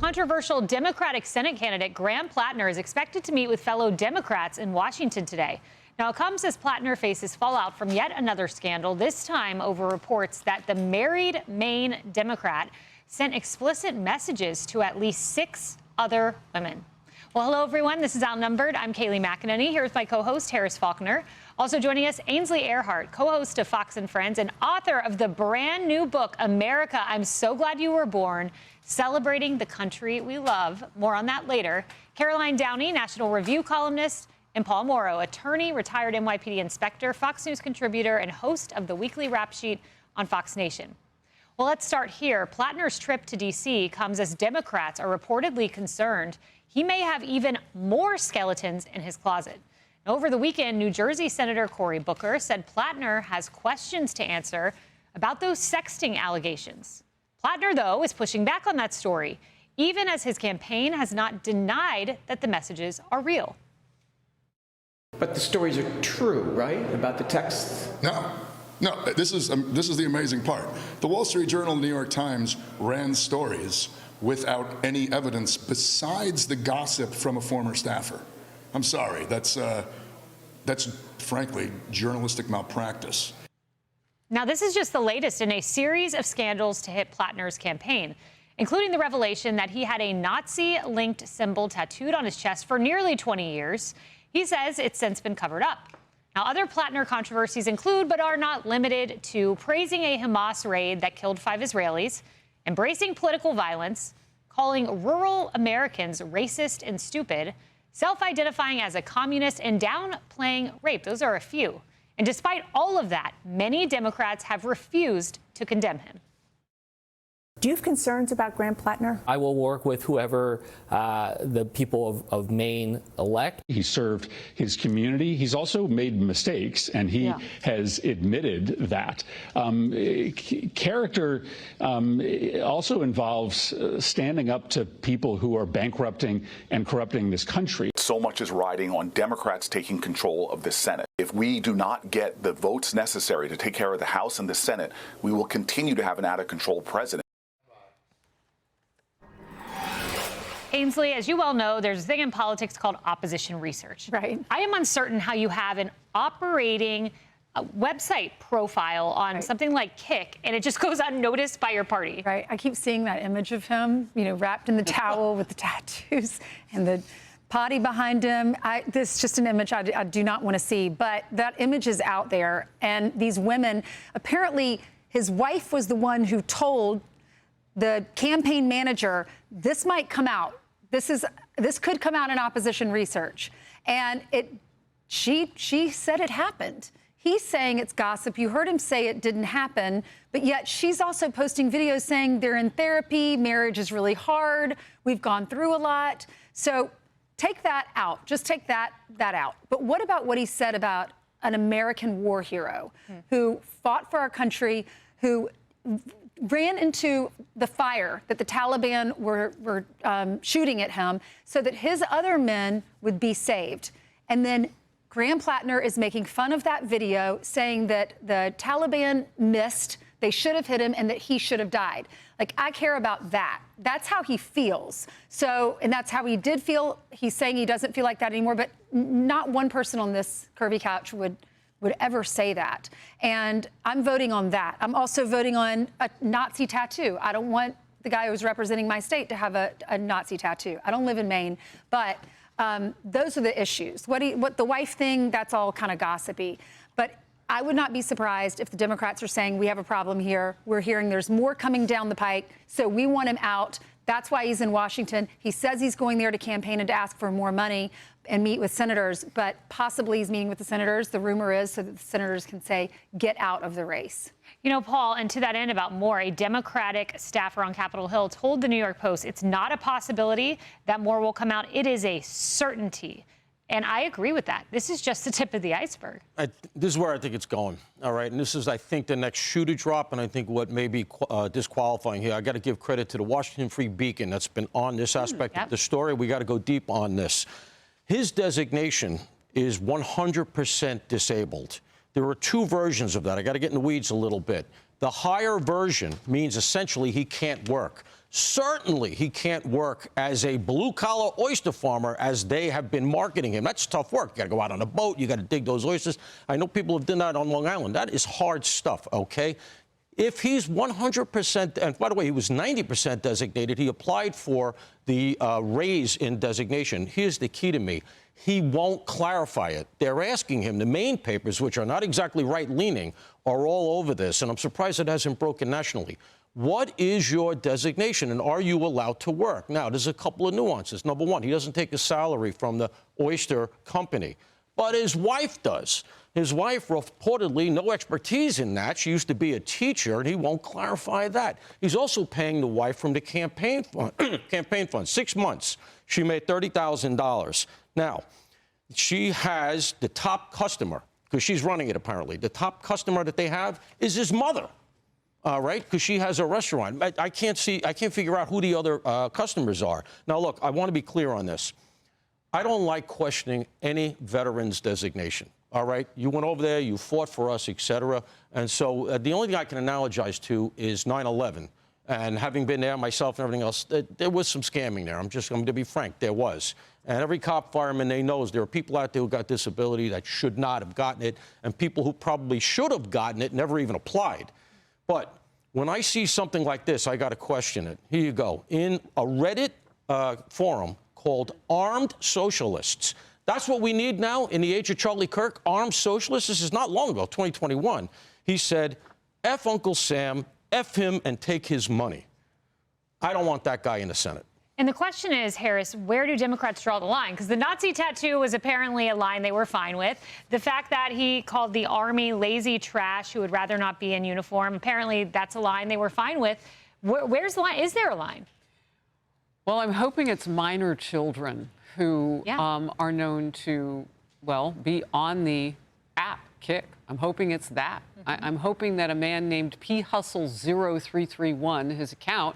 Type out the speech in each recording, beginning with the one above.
controversial Democratic Senate candidate Graham Platner is expected to meet with fellow Democrats in Washington today. Now, it comes as Platner faces fallout from yet another scandal, this time over reports that the married Maine Democrat sent explicit messages to at least 6 other women. Well, hello, everyone. This is Outnumbered. I'm Kayleigh McEnany, here with my co-host, Harris Faulkner. Also joining us, Ainsley Earhardt, co-host of Fox & Friends and author of the brand new book, America, I'm So Glad You Were Born, Celebrating the Country We Love. More on that later. Caroline Downey, National Review columnist, and Paul Morrow, attorney, retired NYPD inspector, Fox News contributor, and host of the weekly rap sheet on Fox Nation. Well, let's start here. Platner's trip to D.C. comes as Democrats are reportedly concerned he may have even more skeletons in his closet. Over the weekend, New Jersey Senator Cory Booker said Platner has questions to answer about those sexting allegations. Platner, though, is pushing back on that story, even as his campaign has not denied that the messages are real. But the stories are true, right, about the texts? No, this is the amazing part. The Wall Street Journal and the New York Times ran stories without any evidence besides the gossip from a former staffer. I'm sorry, that's frankly journalistic malpractice. Now, this is just the latest in a series of scandals to hit Platner's campaign, including the revelation that he had a Nazi-linked symbol tattooed on his chest for nearly 20 years. He says it's since been covered up. Now, other Platner controversies include, but are not limited to, praising a Hamas raid that killed 5 Israelis, embracing political violence, calling rural Americans racist and stupid, self-identifying as a communist, and downplaying rape. Those are a few. And despite all of that, many Democrats have refused to condemn him. Do you have concerns about Graham Platner? I will work with whoever the people of Maine elect. He served his community. He's also made mistakes, and he has admitted that. Character also involves standing up to people who are bankrupting and corrupting this country. So much is riding on Democrats taking control of the Senate. If we do not get the votes necessary to take care of the House and the Senate, we will continue to have an out-of-control president. Ainsley, as you well know, there's a thing in politics called opposition research. Right. I am uncertain how you have an operating website profile on something like Kick, and it just goes unnoticed by your party. Right. I keep seeing that image of him, wrapped in the towel with the tattoos and the potty behind him. This is just an image I do not want to see, but that image is out there. And these women, apparently his wife was the one who told the campaign manager, this might come out. This could come out in opposition research. And she said it happened. He's saying it's gossip. You heard him say it didn't happen, but yet she's also posting videos saying they're in therapy, marriage is really hard, we've gone through a lot. So take that out. Just take that out. But what about what he said about an American war hero who fought for our country, who ran into the fire that the Taliban were shooting at him so that his other men would be saved? And then Graham Platner is making fun of that video, saying that the Taliban missed, they should have hit him, and that he should have died. Like, I care about that. That's how he feels. So, and that's how he did feel. He's saying he doesn't feel like that anymore, but not one person on this curvy couch would ever say that. And I'm voting on that. I'm also voting on a Nazi tattoo. I don't want the guy who's representing my state to have a Nazi tattoo. I don't live in Maine, but those are the issues. What the wife thing, that's all kind of gossipy. But I would not be surprised if the Democrats are saying we have a problem here. We're hearing there's more coming down the pike, so we want him out. That's why he's in Washington. He says he's going there to campaign and to ask for more money and meet with senators, but possibly he's meeting with the senators. The rumor is so that the senators can say, get out of the race. Paul, and to that end about Moore, a Democratic staffer on Capitol Hill told the New York Post it's not a possibility that Moore will come out. It is a certainty. And I agree with that. This is just the tip of the iceberg. This is where I think it's going. All right. And this is, I think, the next shoe to drop. And I think what may be disqualifying here, I got to give credit to the Washington Free Beacon that's been on this aspect of the story. We got to go deep on this. His designation is 100% disabled. There are 2 versions of that. I got to get in the weeds a little bit. The higher version means essentially he can't work. Certainly, he can't work as a blue-collar oyster farmer as they have been marketing him. That's tough work. You got to go out on a boat. You got to dig those oysters. I know people have done that on Long Island. That is hard stuff, okay? If he's 100%, and by the way, he was 90% designated, he applied for the raise in designation. Here's the key to me. He won't clarify it. They're asking him. The Maine papers, which are not exactly right-leaning, are all over this, and I'm surprised it hasn't broken nationally. What is your designation, and are you allowed to work? Now, there's a couple of nuances. Number one, he doesn't take a salary from the oyster company, but his wife does. His wife reportedly no expertise in that. She used to be a teacher, and he won't clarify that. He's also paying the wife from the campaign fund. 6 months. She made $30,000. Now, she has the top customer, because she's running it apparently. The top customer that they have is his mother. Right? Because she has a restaurant. I can't figure out who the other customers are. Now, look, I want to be clear on this. I don't like questioning any veteran's designation. All right? You went over there, you fought for us, et cetera. And so the only thing I can analogize to is 9/11. And having been there myself and everything else, there was some scamming there. I'm going to be frank, there was. And every cop, fireman, they knows there are people out there who got disability that should not have gotten it, and people who probably should have gotten it never even applied. But when I see something like this, I got to question it. Here you go. In a Reddit forum called Armed Socialists. That's what we need now in the age of Charlie Kirk, armed socialists. This is not long ago, 2021. He said, F Uncle Sam, F him and take his money. I don't want that guy in the Senate. And the question is, Harris, where do Democrats draw the line? Because the Nazi tattoo was apparently a line they were fine with. The fact that he called the Army lazy trash who would rather not be in uniform, apparently that's a line they were fine with. Where's the line? Is there a line? Well, I'm hoping it's minor children who are known to, well, be on the app Kick. I'm hoping it's that. I'm hoping that a man named P Hustle 0331, his account,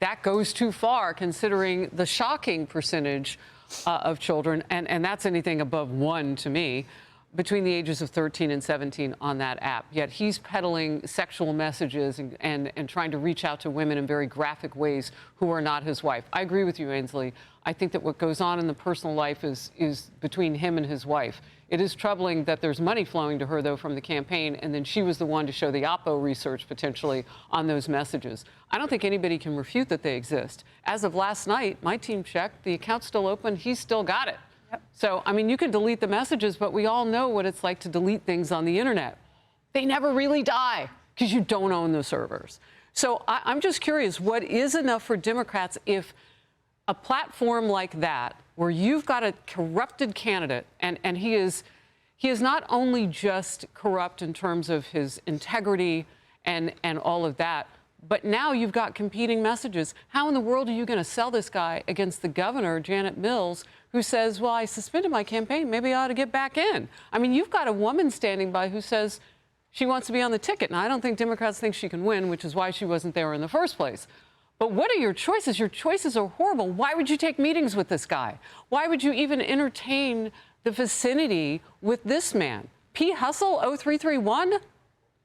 that goes too far considering the shocking percentage of children, and that's anything above 1 to me, between the ages of 13 and 17 on that app. Yet he's peddling sexual messages and trying to reach out to women in very graphic ways who are not his wife. I agree with you, Ainsley. I think that what goes on in the personal life is between him and his wife. It is troubling that there's money flowing to her, though, from the campaign, and then she was the one to show the Oppo research potentially on those messages. I don't think anybody can refute that they exist. As of last night, my team checked. The account's still open. He's still got it. Yep. So, I mean, you can delete the messages, but we all know what it's like to delete things on the internet. They never really die because you don't own the servers. So I'm just curious, what is enough for Democrats if a platform like that, where you've got a corrupted candidate, and he is not only just corrupt in terms of his integrity and all of that, but now you've got competing messages. How in the world are you going to sell this guy against the governor, Janet Mills, who says, well, I suspended my campaign, maybe I ought to get back in? I mean, you've got a woman standing by who says she wants to be on the ticket. And I don't think Democrats think she can win, which is why she wasn't there in the first place. But what are your choices? Your choices are horrible. Why would you take meetings with this guy? Why would you even entertain the vicinity with this man? P. Hustle 0331?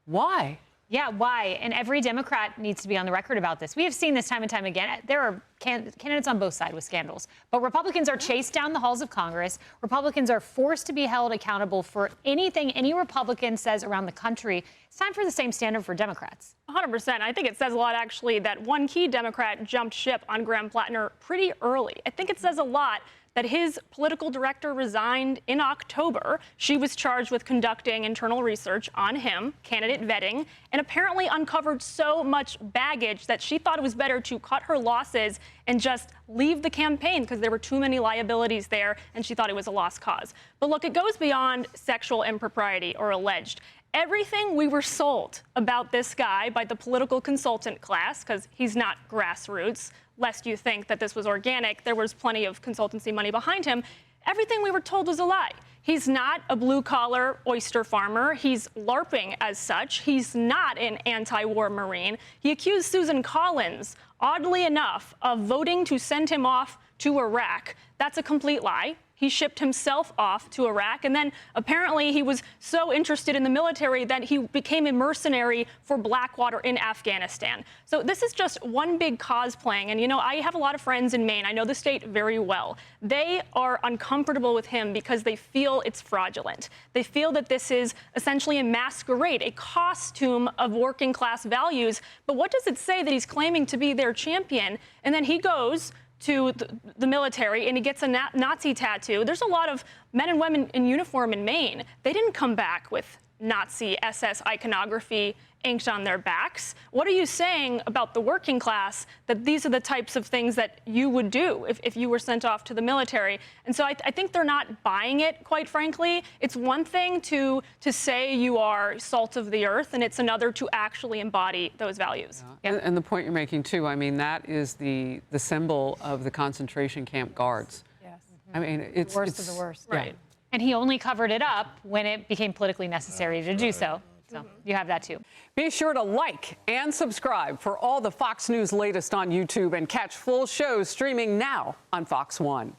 Why? Yeah, why? And every Democrat needs to be on the record about this. We have seen this time and time again. There are candidates on both sides with scandals, but Republicans are chased down the halls of Congress. Republicans are forced to be held accountable for anything any Republican says around the country. It's time for the same standard for Democrats. 100%. I think it says a lot, actually, that one key Democrat jumped ship on Graham Platner pretty early. I think it says a lot that his political director resigned in October. She was charged with conducting internal research on him, candidate vetting, and apparently uncovered so much baggage that she thought it was better to cut her losses and just leave the campaign because there were too many liabilities there, and she thought it was a lost cause. But look, it goes beyond sexual impropriety or alleged. Everything we were sold about this guy by the political consultant class, because he's not grassroots, lest you think that this was organic, there was plenty of consultancy money behind him. Everything we were told was a lie. He's not a blue-collar oyster farmer. He's LARPing as such. He's not an anti-war Marine. He accused Susan Collins, oddly enough, of voting to send him off to Iraq. That's a complete lie. He shipped himself off to Iraq, and then apparently he was so interested in the military that he became a mercenary for Blackwater in Afghanistan. So this is just one big cosplaying. And, you know, I have a lot of friends in Maine. I know the state very well. They are uncomfortable with him because they feel it's fraudulent. They feel that this is essentially a masquerade, a costume of working class values. But what does it say that he's claiming to be their champion? And then he goes to the military and he gets a Nazi tattoo. There's a lot of men and women in uniform in Maine. They didn't come back with Nazi SS iconography inked on their backs. What are you saying about the working class that these are the types of things that you would do if you were sent off to the military? And so I think they're not buying it, quite frankly. It's one thing to say you are salt of the earth, and it's another to actually embody those values. Yeah. And the point you're making, too, I mean, that is the symbol of the concentration camp guards. Yes. I mean, it's the worst of the worst. Right. And he only covered it up when it became politically necessary to do so. So you have that too. Be sure to like and subscribe for all the Fox News latest on YouTube and catch full shows streaming now on Fox One.